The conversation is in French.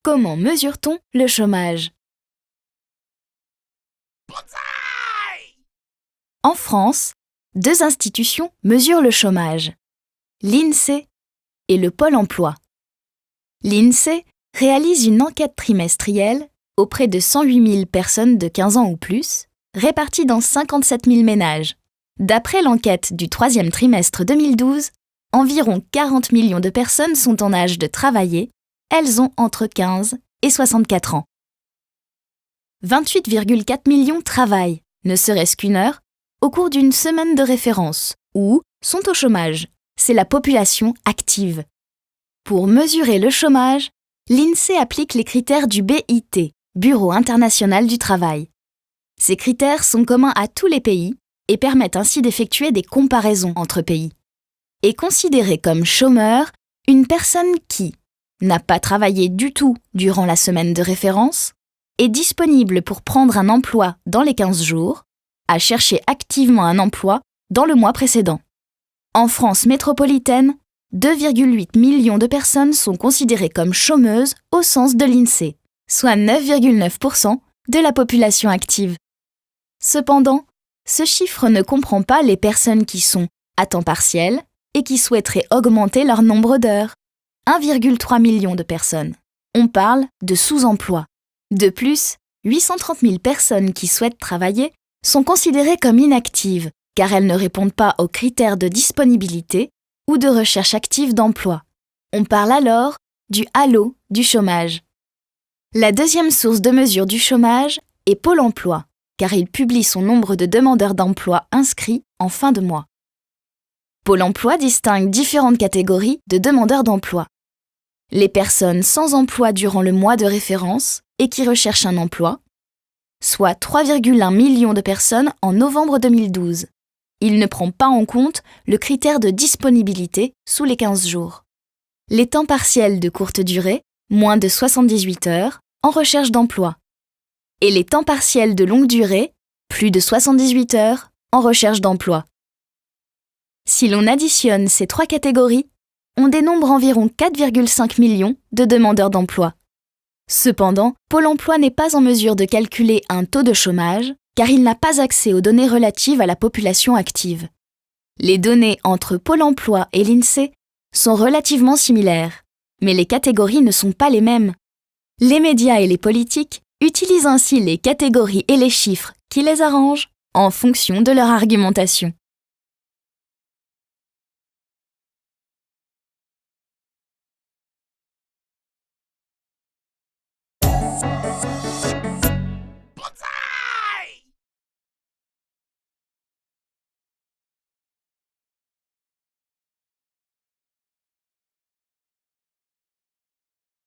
Comment mesure-t-on le chômage? En France, deux institutions mesurent le chômage, l'INSEE et le Pôle emploi. L'INSEE réalise une enquête trimestrielle auprès de 108 000 personnes de 15 ans ou plus, réparties dans 57 000 ménages. D'après l'enquête du troisième trimestre 2012, environ 40 millions de personnes sont en âge de travailler. Elles ont entre 15 et 64 ans. 28,4 millions travaillent, ne serait-ce qu'une heure, au cours d'une semaine de référence, ou sont au chômage. C'est la population active. Pour mesurer le chômage, l'INSEE applique les critères du BIT, Bureau international du travail. Ces critères sont communs à tous les pays et permettent ainsi d'effectuer des comparaisons entre pays. Est considérée comme chômeur une personne qui n'a pas travaillé du tout durant la semaine de référence, est disponible pour prendre un emploi dans les 15 jours, a cherché activement un emploi dans le mois précédent. En France métropolitaine, 2,8 millions de personnes sont considérées comme chômeuses au sens de l'INSEE, soit 9,9% de la population active. Cependant, ce chiffre ne comprend pas les personnes qui sont à temps partiel et qui souhaiteraient augmenter leur nombre d'heures. 1,3 million de personnes. On parle de sous-emploi. De plus, 830 000 personnes qui souhaitent travailler sont considérées comme inactives car elles ne répondent pas aux critères de disponibilité ou de recherche active d'emploi. On parle alors du halo du chômage. La deuxième source de mesure du chômage est Pôle emploi, car il publie son nombre de demandeurs d'emploi inscrits en fin de mois. Pôle emploi distingue différentes catégories de demandeurs d'emploi. Les personnes sans emploi durant le mois de référence et qui recherchent un emploi, soit 3,1 millions de personnes en novembre 2012. Il ne prend pas en compte le critère de disponibilité sous les 15 jours. Les temps partiels de courte durée, moins de 78 heures, en recherche d'emploi. Et les temps partiels de longue durée, plus de 78 heures, en recherche d'emploi. Si l'on additionne ces trois catégories, on dénombre environ 4,5 millions de demandeurs d'emploi. Cependant, Pôle emploi n'est pas en mesure de calculer un taux de chômage car il n'a pas accès aux données relatives à la population active. Les données entre Pôle emploi et l'INSEE sont relativement similaires, mais les catégories ne sont pas les mêmes. Les médias et les politiques utilisent ainsi les catégories et les chiffres qui les arrangent en fonction de leur argumentation.